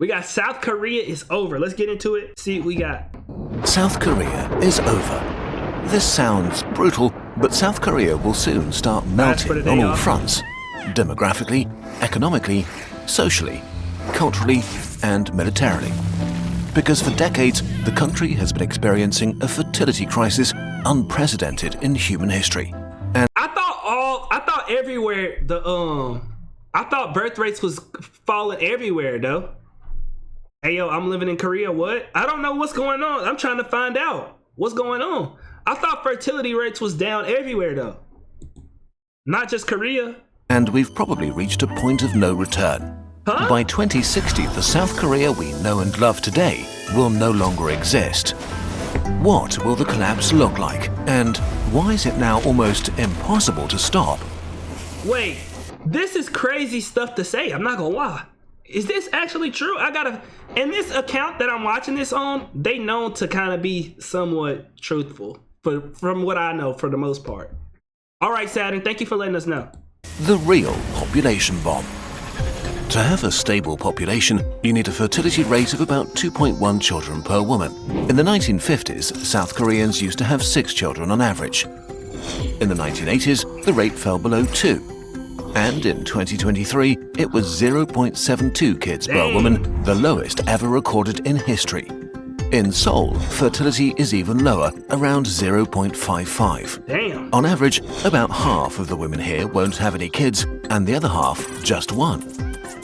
We got South Korea is over. Let's get into it. See what we got. South Korea is over. This sounds brutal, but South Korea will soon start melting on all fronts. Demographically, economically, socially, culturally, and militarily. Because for decades, the country has been experiencing a fertility crisis unprecedented in human history. And I thought birth rates was falling everywhere though. Hey yo, I'm living in Korea, what? I don't know what's going on. I'm trying to find out what's going on. I thought fertility rates was down everywhere though. Not just Korea. And we've probably reached a point of no return. Huh? By 2060, the South Korea we know and love today will no longer exist. What will the collapse look like? And why is it now almost impossible to stop? Wait, this is crazy stuff to say. I'm not gonna lie. Is this actually true? And this account that I'm watching this on, they known to kind of be somewhat truthful from what I know for the most part. All right, Saturn, thank you for letting us know. The real population bomb. To have a stable population, you need a fertility rate of about 2.1 children per woman. In the 1950s, South Koreans used to have 6 children on average. In the 1980s, the rate fell below 2. And in 2023, it was 0.72 kids per woman, the lowest ever recorded in history. In Seoul, fertility is even lower, around 0.55. Damn. On average, about half of the women here won't have any kids, and the other half just one.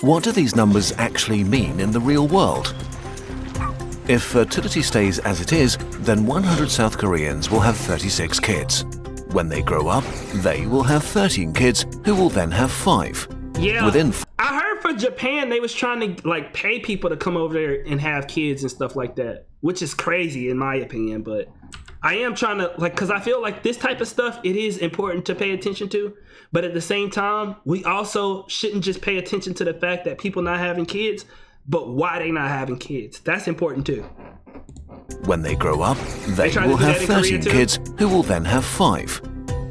What do these numbers actually mean in the real world? If fertility stays as it is, then 100 South Koreans will have 36 kids. When they grow up, they will have 13 kids, who will then have 5. Yeah, I heard for Japan, they was trying to like pay people to come over there and have kids and stuff like that, which is crazy in my opinion, but I am trying to because I feel like this type of stuff, it is important to pay attention to, but at the same time, we also shouldn't just pay attention to the fact that people not having kids, but why they not having kids. That's important too. When they grow up, they will have 13 kids, who will then have 5.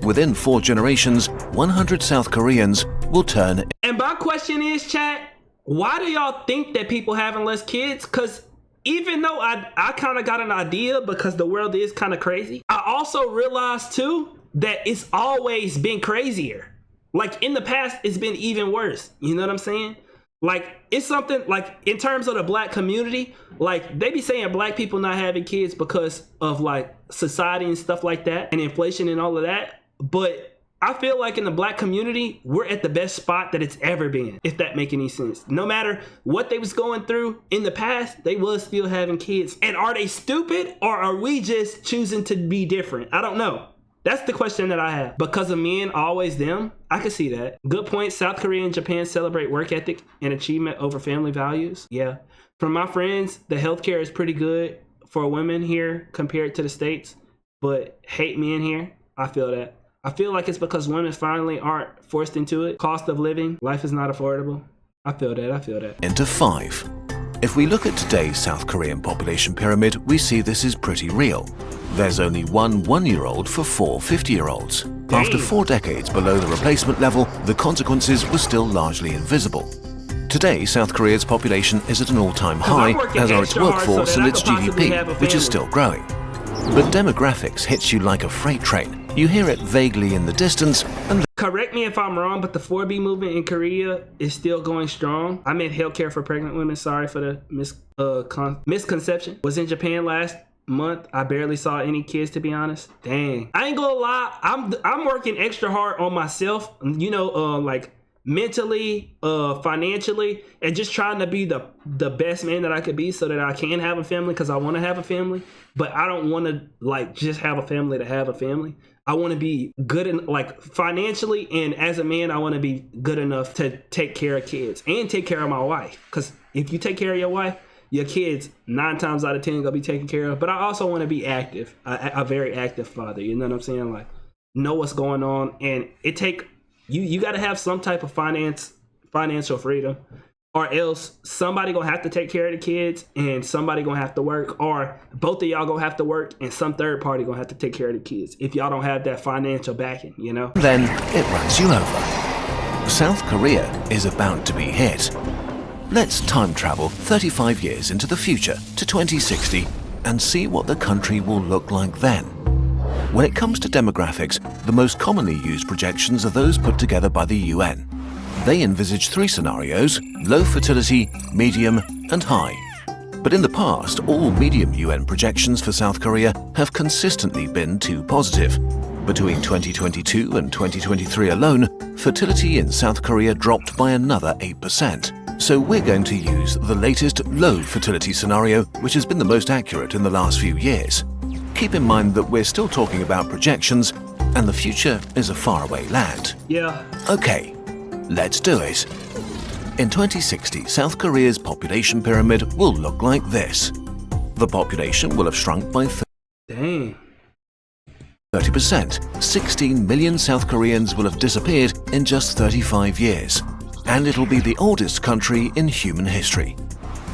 Within 4 generations, 100 South Koreans will turn. And my question is, chat, why do y'all think that people having less kids? Because even though I kind of got an idea because the world is kind of crazy, I also realized too that it's always been crazier. Like in the past, it's been even worse. You know what I'm saying? Like it's something like in terms of the black community, like they be saying black people not having kids because of like society and stuff like that and inflation and all of that. But I feel like in the black community, we're at the best spot that it's ever been, if that make any sense. No matter what they was going through in the past, they was still having kids. And are they stupid or are we just choosing to be different? I don't know. That's the question that I have. Because of men, always them, I can see that. Good point. South Korea and Japan celebrate work ethic and achievement over family values. Yeah. From my friends, the healthcare is pretty good for women here compared to the States, but hate men here. I feel that. I feel like it's because women finally aren't forced into it. Cost of living, life is not affordable. I feel that. Into 5. If we look at today's South Korean population pyramid, we see this is pretty real. There's only one 1-year-old for 4 50-year-olds. After 4 decades below the replacement level, the consequences were still largely invisible. Today, South Korea's population is at an all-time high, as are its workforce and its GDP, which is still growing. But demographics hits you like a freight train. You hear it vaguely in the distance and correct me if I'm wrong, but the 4B movement in Korea is still going strong. I meant healthcare for pregnant women. Sorry for the misconception. Was in Japan last month. I barely saw any kids, to be honest. Dang. I ain't gonna lie. I'm working extra hard on myself, you know, like mentally, financially, and just trying to be the best man that I could be so that I can have a family, because I want to have a family, but I don't want to like just have a family to have a family. I want to be good in like financially, and as a man, I want to be good enough to take care of kids and take care of my wife. Because if you take care of your wife, your kids 9 times out of 10 gonna be taken care of. But I also want to be active, a very active father. You know what I'm saying? Like know what's going on, and it take you got to have some type of financial freedom, or else somebody gonna have to take care of the kids and somebody gonna have to work, or both of y'all gonna have to work and some third party gonna have to take care of the kids if y'all don't have that financial backing, you know? Then it runs you over. South Korea is about to be hit. Let's time travel 35 years into the future to 2060 and see what the country will look like then. When it comes to demographics, the most commonly used projections are those put together by the UN. They envisage 3 scenarios: low fertility, medium, and high. But in the past, all medium UN projections for South Korea have consistently been too positive. Between 2022 and 2023 alone, fertility in South Korea dropped by another 8%. So we're going to use the latest low fertility scenario, which has been the most accurate in the last few years. Keep in mind that we're still talking about projections, and the future is a faraway land. Yeah. Okay, let's do it. In 2060, South Korea's population pyramid will look like this. The population will have shrunk by 30%. 16 million South Koreans will have disappeared in just 35 years. And it'll be the oldest country in human history.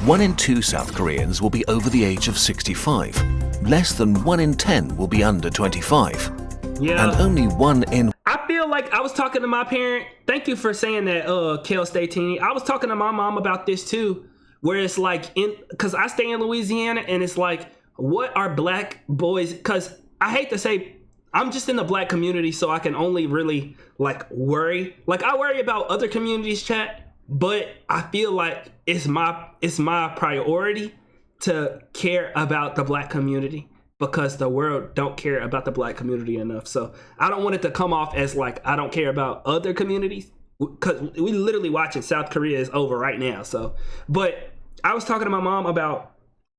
1 in 2 South Koreans will be over the age of 65. Less than 1 in 10 will be under 25. Yeah. And only 1 in... I feel like I was talking to my parent. Thank you for saying that, Kel Statini. I was talking to my mom about this too, where it's like, because I stay in Louisiana, and it's like, what are black boys? Because I hate to say, I'm just in the black community, so I can only really like worry. Like I worry about other communities, chat, but I feel like it's my priority to care about the black community, because the world don't care about the black community enough. So I don't want it to come off as like I don't care about other communities, because we literally watching South Korea is over right now. So, but I was talking to my mom about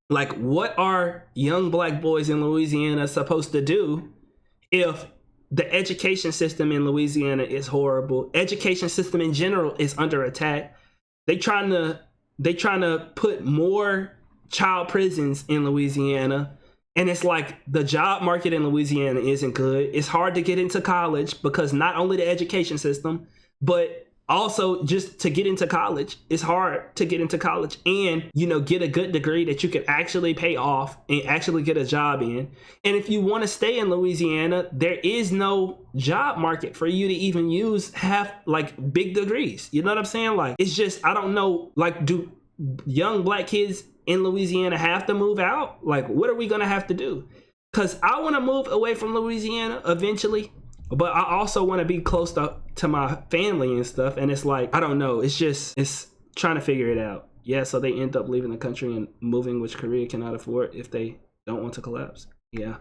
like, what are young black boys in Louisiana supposed to do if the education system in Louisiana is horrible? Education system in general is under attack. They trying to put more child prisons in Louisiana. And it's like the job market in Louisiana isn't good. It's hard to get into college because not only the education system, but also just to get into college. It's hard to get into college and, get a good degree that you can actually pay off and actually get a job in. And if you want to stay in Louisiana, there is no job market for you to even have like big degrees. You know what I'm saying? Like, it's just, I don't know, like, do young black kids in Louisiana have to move out? Like, what are we gonna have to do? Because I want to move away from Louisiana eventually, but I also want to be close to my family and stuff. And it's like, I don't know, it's trying to figure it out. Yeah, so they end up leaving the country and moving, which Korea cannot afford if they don't want to collapse. Yeah,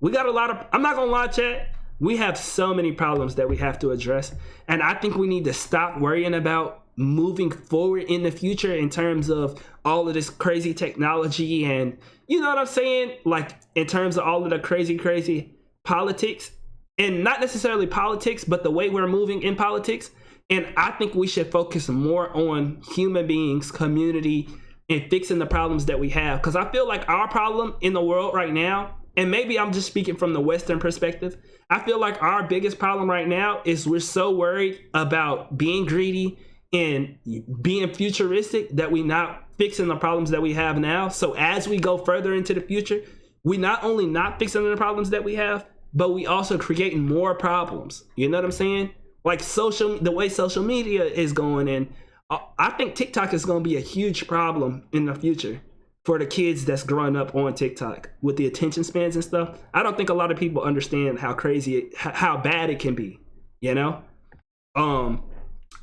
we got a lot of, I'm not gonna lie, chat, we have so many problems that we have to address, and I think we need to stop worrying about moving forward in the future in terms of all of this crazy technology, and you know what I'm saying, like in terms of all of the crazy politics, and not necessarily politics, but the way we're moving in politics. And I think we should focus more on human beings, community, and fixing the problems that we have. Because I feel like our problem in the world right now, and maybe I'm just speaking from the Western perspective, I feel like our biggest problem right now is we're so worried about being greedy and being futuristic that we not fixing the problems that we have now. So as we go further into the future, we not only not fixing the problems that we have, but we also creating more problems. You know what I'm saying? Like the way social media is going, and I think TikTok is going to be a huge problem in the future for the kids that's growing up on TikTok with the attention spans and stuff. I don't think a lot of people understand how bad it can be,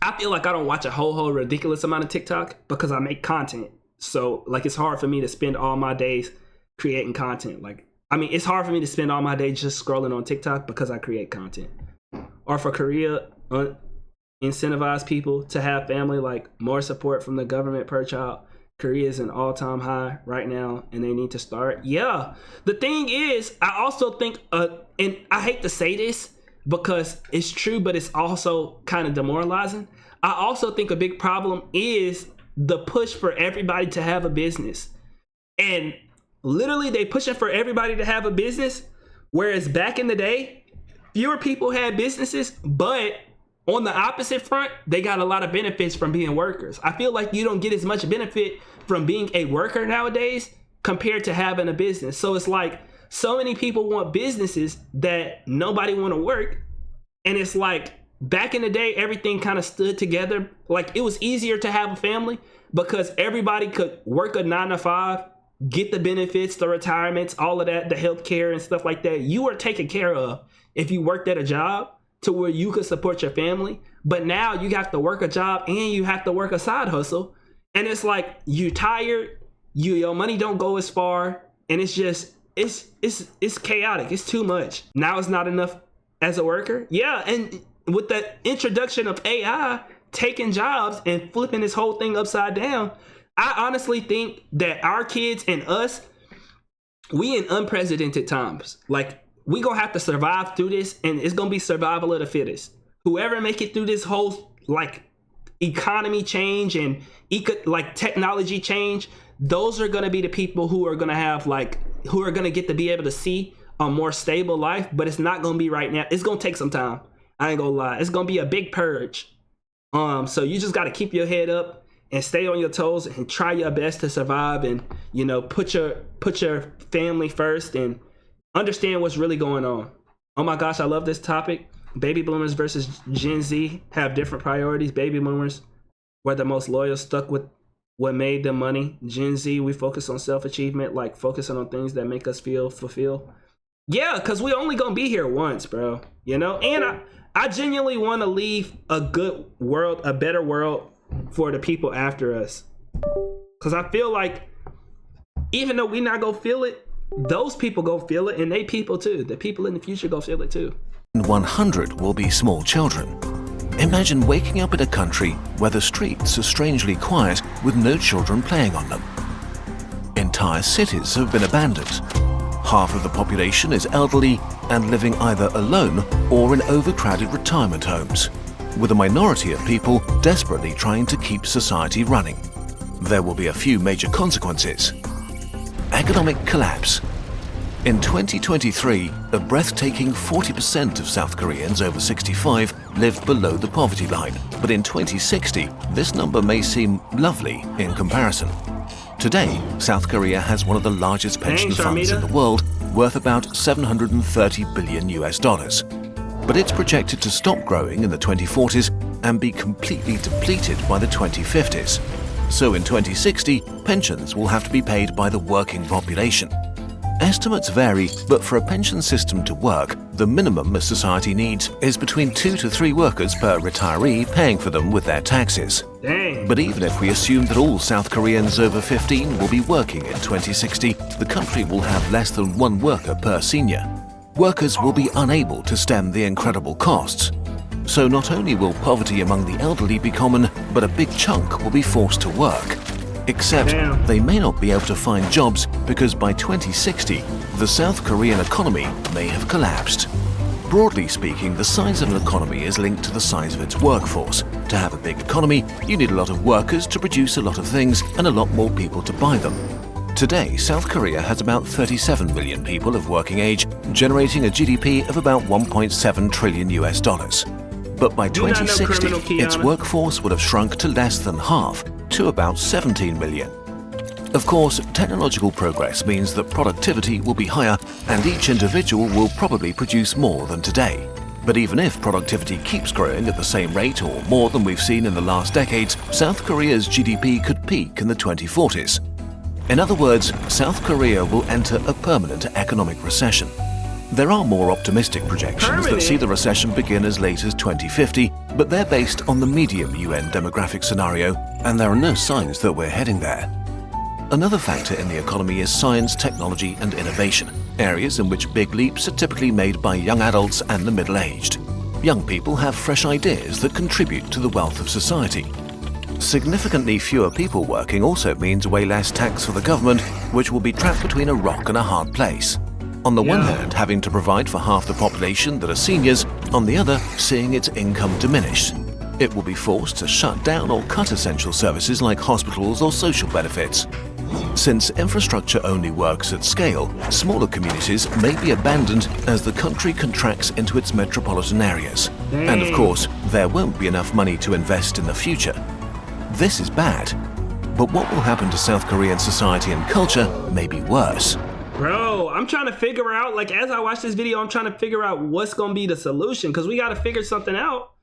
I feel like I don't watch a whole ridiculous amount of TikTok because I make content. So like, it's hard for me to spend all my days creating content. Like, I mean, it's hard for me to spend all my day just scrolling on TikTok because I create content. Or for Korea, incentivize people to have family, like more support from the government per child. Korea is an all-time high right now, and they need to start. Yeah, the thing is, I also think, and I hate to say this because it's true, but it's also kind of demoralizing. I also think a big problem is the push for everybody to have a business. And literally, they pushing for everybody to have a business, whereas back in the day, fewer people had businesses, but on the opposite front, they got a lot of benefits from being workers. I feel like you don't get as much benefit from being a worker nowadays compared to having a business. So it's like so many people want businesses that nobody want to work. And it's like back in the day, everything kind of stood together. Like it was easier to have a family, because everybody could work a 9 to 5, get the benefits, the retirements, all of that, the healthcare and stuff like that. You were taken care of if you worked at a job to where you could support your family. But now you have to work a job and you have to work a side hustle. And it's like you tired, your money don't go as far, and it's just it's chaotic. It's too much. Now it's not enough as a worker. Yeah, and with the introduction of AI taking jobs and flipping this whole thing upside down, I honestly think that our kids and us, we in unprecedented times. Like, we gonna have to survive through this, and it's gonna be survival of the fittest. Whoever make it through this whole like economy change and like technology change, those are gonna be the people who are gonna have who are gonna get to be able to see a more stable life. But it's not gonna be right now. It's gonna take some time. I ain't gonna lie. It's gonna be a big purge. So you just gotta keep your head up and stay on your toes and try your best to survive, and put your family first and understand what's really going on. Oh my gosh, I love this topic. Baby boomers versus Gen Z have different priorities. Baby boomers were the most loyal, stuck with what made them money. Gen Z, we focus on self-achievement, like focusing on things that make us feel fulfilled. Yeah, because we only gonna be here once, bro. And I genuinely want to leave a good world, a better world for the people after us. Because I feel like even though we not gonna feel it, those people go feel it, and they people too. The people in the future go feel it too. 100 will be small children. Imagine waking up in a country where the streets are strangely quiet with no children playing on them. Entire cities have been abandoned. Half of the population is elderly and living either alone or in overcrowded retirement homes, with a minority of people desperately trying to keep society running. There will be a few major consequences. Economic collapse. In 2023, a breathtaking 40% of South Koreans over 65 lived below the poverty line, but in 2060, this number may seem lovely in comparison. Today, South Korea has one of the largest pension funds in the world, worth about 730 billion US dollars. But it's projected to stop growing in the 2040s and be completely depleted by the 2050s. So in 2060, pensions will have to be paid by the working population. Estimates vary, but for a pension system to work, the minimum a society needs is between 2 to 3 workers per retiree paying for them with their taxes. Dang. But even if we assume that all South Koreans over 15 will be working in 2060, the country will have less than 1 worker per senior. Workers will be unable to stem the incredible costs. So not only will poverty among the elderly be common, but a big chunk will be forced to work. Except they may not be able to find jobs because by 2060, the South Korean economy may have collapsed. Broadly speaking, the size of an economy is linked to the size of its workforce. To have a big economy, you need a lot of workers to produce a lot of things and a lot more people to buy them. Today, South Korea has about 37 million people of working age, generating a GDP of about 1.7 trillion US dollars. But by 2060, its workforce would have shrunk to less than half, to about 17 million. Of course, technological progress means that productivity will be higher and each individual will probably produce more than today. But even if productivity keeps growing at the same rate or more than we've seen in the last decades, South Korea's GDP could peak in the 2040s. In other words, South Korea will enter a permanent economic recession. There are more optimistic projections that see the recession begin as late as 2050, but they're based on the medium UN demographic scenario, and there are no signs that we're heading there. Another factor in the economy is science, technology, and innovation, areas in which big leaps are typically made by young adults and the middle-aged. Young people have fresh ideas that contribute to the wealth of society. Significantly fewer people working also means way less tax for the government, which will be trapped between a rock and a hard place. On the one hand, having to provide for half the population that are seniors, on the other, seeing its income diminish. It will be forced to shut down or cut essential services like hospitals or social benefits. Since infrastructure only works at scale, smaller communities may be abandoned as the country contracts into its metropolitan areas. And of course, there won't be enough money to invest in the future. This is bad. But what will happen to South Korean society and culture may be worse. Bro, I'm trying to figure out, like, as I watch this video, I'm trying to figure out what's going to be the solution, because we got to figure something out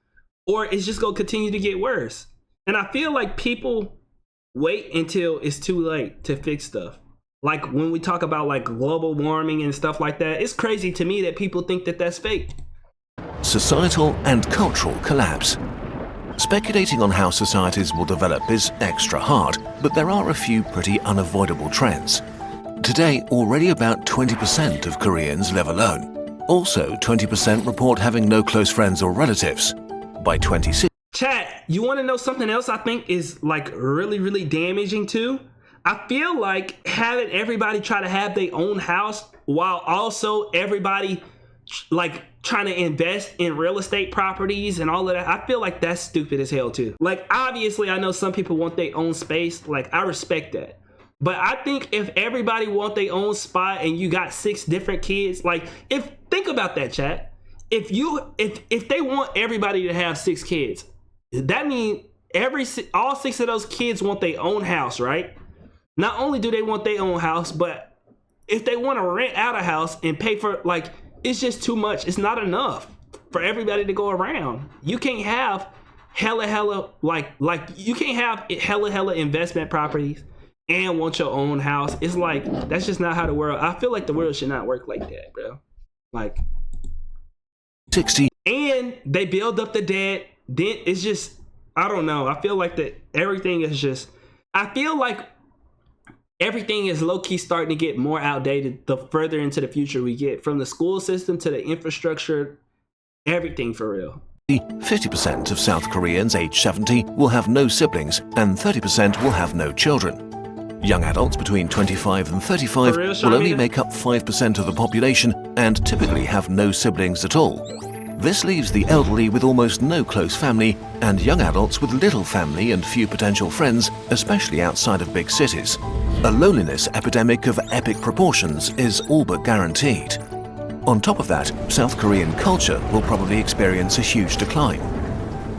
or it's just going to continue to get worse. And I feel like people wait until it's too late to fix stuff. Like when we talk about like global warming and stuff like that, it's crazy to me that people think that that's fake. Societal and cultural collapse. Speculating on how societies will develop is extra hard, but there are a few pretty unavoidable trends. Today, already about 20% of Koreans live alone. Also, 20% report having no close friends or relatives. By 2060, Chat, you want to know something else I think is like really, really damaging too? I feel like having everybody try to have their own house while also everybody like trying to invest in real estate properties and all of that. I feel like that's stupid as hell too. Like obviously I know some people want their own space. Like I respect that. But I think if everybody want their own spot and you got 6 different kids, like think about that, chat. If they want everybody to have 6 kids, that means all 6 of those kids want their own house, right? Not only do they want their own house, but if they want to rent out a house and pay for, like, it's just too much. It's not enough for everybody to go around. You can't have hella you can't have hella investment properties and want your own house. It's like, that's just not how the world, I feel like the world should not work like that, bro. Like 60. And they build up the debt. Then it's just, I don't know. I feel like that everything is just, I feel like everything is low-key starting to get more outdated the further into the future we get, from the school system to the infrastructure, everything for real. 50% of South Koreans aged 70 will have no siblings and 30% will have no children. Young adults between 25 and 35 will only make up 5% of the population and typically have no siblings at all. This leaves the elderly with almost no close family and young adults with little family and few potential friends, especially outside of big cities. A loneliness epidemic of epic proportions is all but guaranteed. On top of that, South Korean culture will probably experience a huge decline.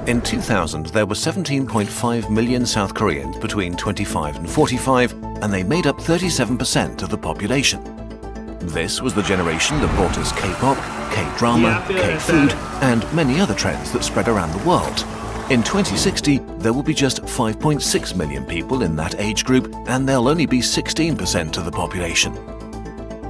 In 2000, there were 17.5 million South Koreans between 25 and 45, and they made up 37% of the population. This was the generation that brought us K-pop, K-drama, K-food, and many other trends that spread around the world. In 2060, there will be just 5.6 million people in that age group, and they'll only be 16% of the population.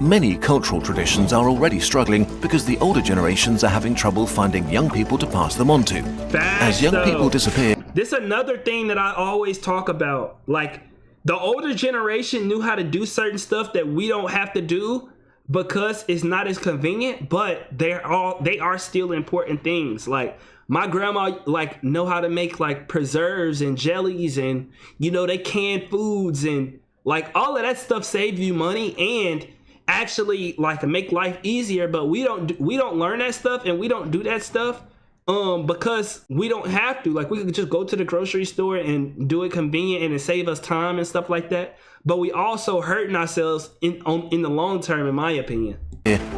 Many cultural traditions are already struggling because the older generations are having trouble finding young people to pass them on to. As young people disappear... This is another thing that I always talk about. Like, the older generation knew how to do certain stuff that we don't have to do because it's not as convenient, but they are still important things. Like, my grandma like know how to make like preserves and jellies, and you know, they canned foods, and like all of that stuff save you money and actually like make life easier. But we don't learn that stuff, and we don't do that stuff because we don't have to. Like, we could just go to the grocery store and do it convenient and it save us time and stuff like that. But we also hurting ourselves in the long term, in my opinion.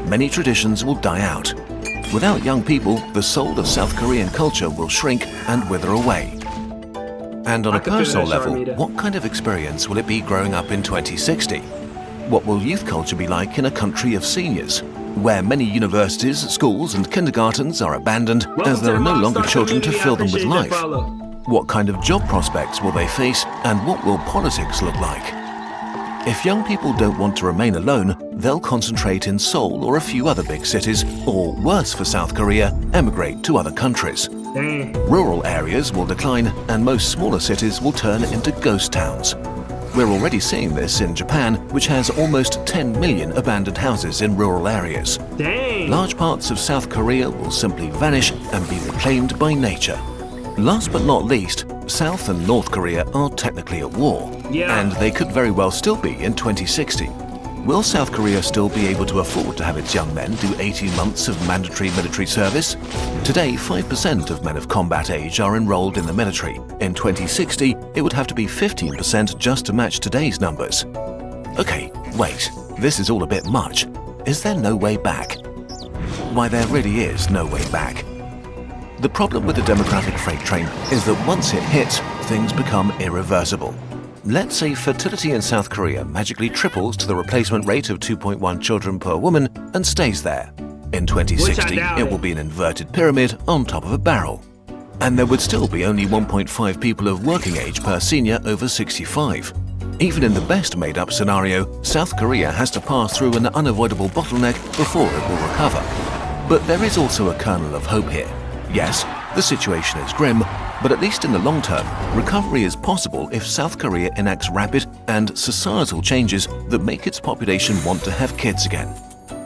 Many traditions will die out. Without young people, the soul of South Korean culture will shrink and wither away. And on a personal level, what kind of experience will it be growing up in 2060? What will youth culture be like in a country of seniors, where many universities, schools and kindergartens are abandoned as there are no longer children to fill them with life? What kind of job prospects will they face, and what will politics look like? If young people don't want to remain alone, they'll concentrate in Seoul or a few other big cities, or worse for South Korea, emigrate to other countries. Rural areas will decline, and most smaller cities will turn into ghost towns. We're already seeing this in Japan, which has almost 10 million abandoned houses in rural areas. Large parts of South Korea will simply vanish and be reclaimed by nature. Last but not least, South and North Korea are technically at war, and they could very well still be in 2060. Will South Korea still be able to afford to have its young men do 18 months of mandatory military service? Today, 5% of men of combat age are enrolled in the military. In 2060, it would have to be 15% just to match today's numbers. Okay, wait, this is all a bit much. Is there no way back? Why, there really is no way back. The problem with the demographic freight train is that once it hits, things become irreversible. Let's say fertility in South Korea magically triples to the replacement rate of 2.1 children per woman and stays there. In 2060, it will be an inverted pyramid on top of a barrel. and there would still be only 1.5 people of working age per senior over 65. Even in the best made-up scenario, South Korea has to pass through an unavoidable bottleneck before it will recover. But there is also a kernel of hope here. Yes, the situation is grim, but at least in the long term, recovery is possible if South Korea enacts rapid and societal changes that make its population want to have kids again.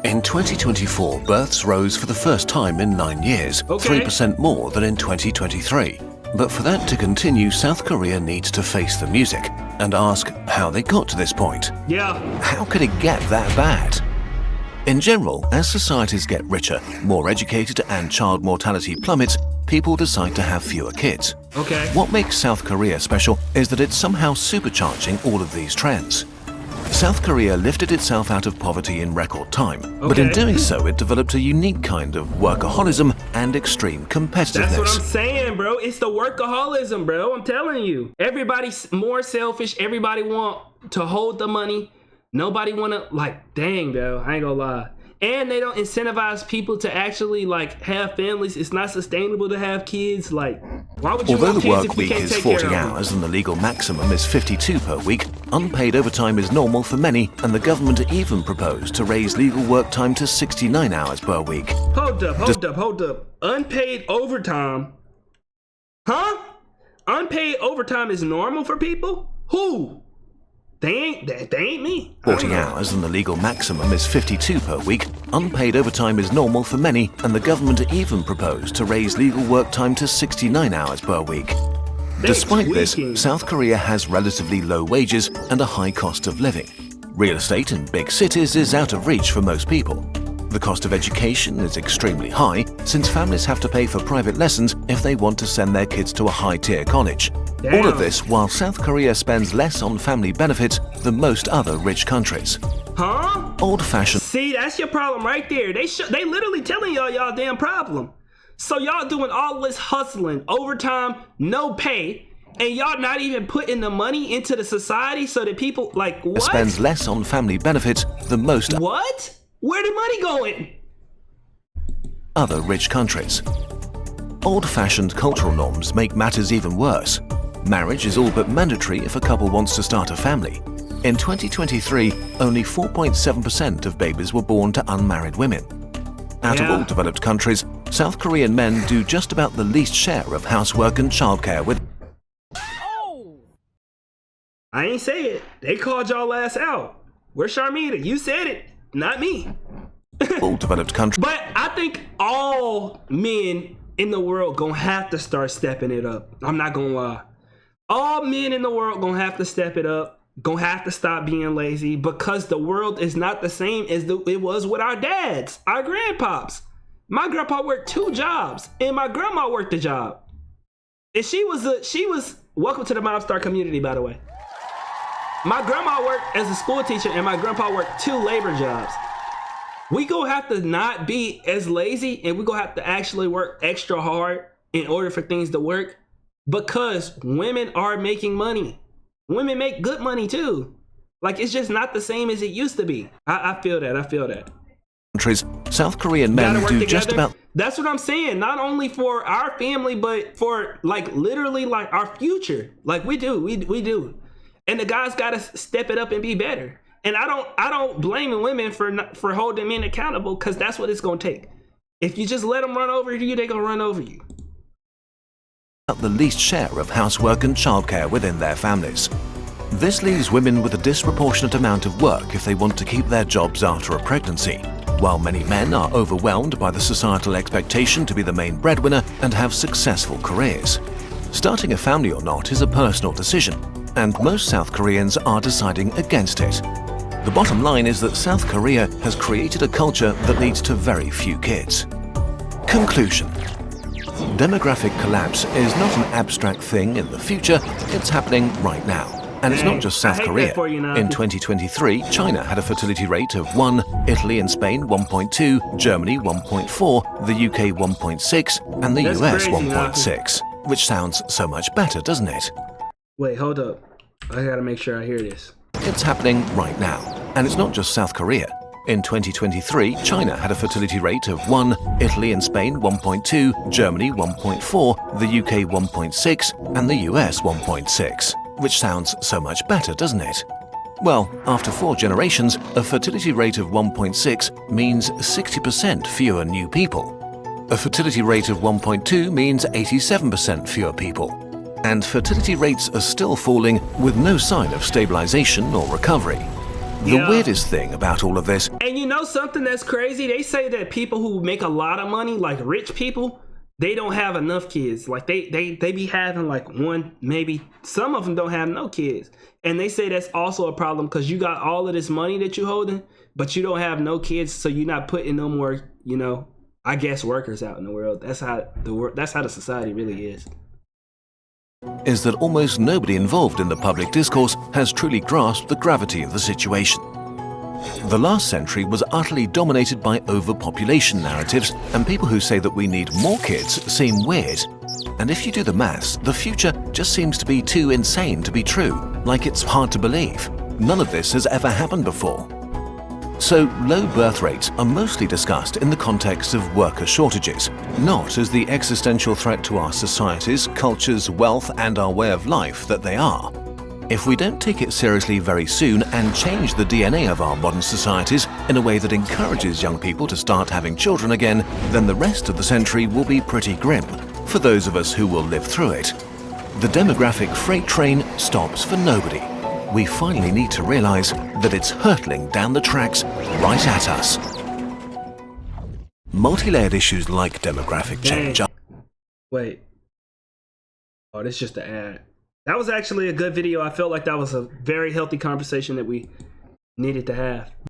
In 2024, births rose for the first time in 9 years, 3% more than in 2023. But for that to continue, South Korea needs to face the music and ask how they got to this point. Yeah. How could it get that bad? In general, as societies get richer, more educated, and child mortality plummets, people decide to have fewer kids. Okay. What makes South Korea special is that it's somehow supercharging all of these trends. South Korea lifted itself out of poverty in record time, but in doing so, it developed a unique kind of workaholism and extreme competitiveness. That's what I'm saying, bro. It's the workaholism, bro. I'm telling you. Everybody's more selfish. Everybody want to hold the money. Nobody want to, like, dang, bro. I ain't gonna lie. And they don't incentivize people to actually, like, have families. It's not sustainable to have kids. Like, why would you Although want the kids work if you week can't is take 40 care of them? hours and the legal maximum is 52 per week, unpaid overtime is normal for many, and the government even proposed to raise legal work time to 69 hours per week. Hold up. Unpaid overtime? Huh? Unpaid overtime is normal for people? Who? They ain't me. 40 hours and the legal maximum is 52 per week. Unpaid overtime is normal for many, and the government even proposed to raise legal work time to 69 hours per week. Despite this, South Korea has relatively low wages and a high cost of living. Real estate in big cities is out of reach for most people. The cost of education is extremely high, since families have to pay for private lessons if they want to send their kids to a high-tier college. All of this while South Korea spends less on family benefits than most other rich countries. Huh? Old-fashioned. See, that's your problem right there. They literally telling y'all damn problem. So y'all doing all this hustling, overtime, no pay, and y'all not even putting the money into the society so that people, like, what? Spends less on family benefits than most What? Where the money going? other rich countries. Old-fashioned cultural norms make matters even worse. Marriage is all but mandatory if a couple wants to start a family. In 2023, only 4.7% of babies were born to unmarried women. Out of all developed countries, South Korean men do just about the least share of housework and childcare with. I ain't say it. They called y'all ass out. Where's Sharmita? You said it, not me. all developed countries. But I think all men in the world gonna have to start stepping it up. I'm not gonna lie. All men in the world gonna have to step it up. Gonna have to stop being lazy, because the world is not the same as it was with our dads, our grandpops. My grandpa worked 2 jobs, and my grandma worked a job. And she was welcome to the Mount Star community, by the way. My grandma worked as a school teacher, and my grandpa worked 2 labor jobs. We gonna have to not be as lazy, and we gonna have to actually work extra hard in order for things to work, because women are making money. Women make good money too. Like, it's just not the same as it used to be. I feel that. Countries, South Korean men do just about. That's what I'm saying. Not only for our family, but for, like, literally, like, our future. Like, we do. And the guys gotta step it up and be better. And I don't blame women for holding men accountable, because that's what it's gonna take. If you just let them run over you, they're gonna run over you. The least share of housework and childcare within their families. This leaves women with a disproportionate amount of work if they want to keep their jobs after a pregnancy, while many men are overwhelmed by the societal expectation to be the main breadwinner and have successful careers. Starting a family or not is a personal decision, and most South Koreans are deciding against it. The bottom line is that South Korea has created a culture that leads to very few kids. Conclusion. Demographic collapse is not an abstract thing in the future, it's happening right now. And it's not just South Korea. In 2023, China had a fertility rate of 1, Italy and Spain 1.2, Germany 1.4, the UK 1.6, and the US 1.6. Which sounds so much better, doesn't it? Wait, hold up. I gotta make sure I hear this. It's happening right now. And it's not just South Korea. In 2023, China had a fertility rate of 1, Italy and Spain 1.2, Germany 1.4, the UK 1.6, and the US 1.6. Which sounds so much better, doesn't it? Well, after 4 generations, a fertility rate of 1.6 means 60% fewer new people. A fertility rate of 1.2 means 87% fewer people. And fertility rates are still falling with no sign of stabilization or recovery. The weirdest thing about all of this... And you know something that's crazy? They say that people who make a lot of money, like rich people, they don't have enough kids. Like they be having like one, maybe some of them don't have no kids. And they say that's also a problem because you got all of this money that you holding, but you don't have no kids, so you're not putting no more, you know, I guess workers out in the world. That's how the society really is. Is that almost nobody involved in the public discourse has truly grasped the gravity of the situation. The last century was utterly dominated by overpopulation narratives, and people who say that we need more kids seem weird. And if you do the maths, the future just seems to be too insane to be true, like it's hard to believe. None of this has ever happened before. So, low birth rates are mostly discussed in the context of worker shortages, not as the existential threat to our societies, cultures, wealth, and our way of life that they are. If we don't take it seriously very soon and change the DNA of our modern societies in a way that encourages young people to start having children again, then the rest of the century will be pretty grim for those of us who will live through it. The demographic freight train stops for nobody. We finally need to realize that it's hurtling down the tracks right at us. Multi-layered issues like demographic change are... Wait. Oh, this is just an ad. That was actually a good video. I felt like that was a very healthy conversation that we needed to have.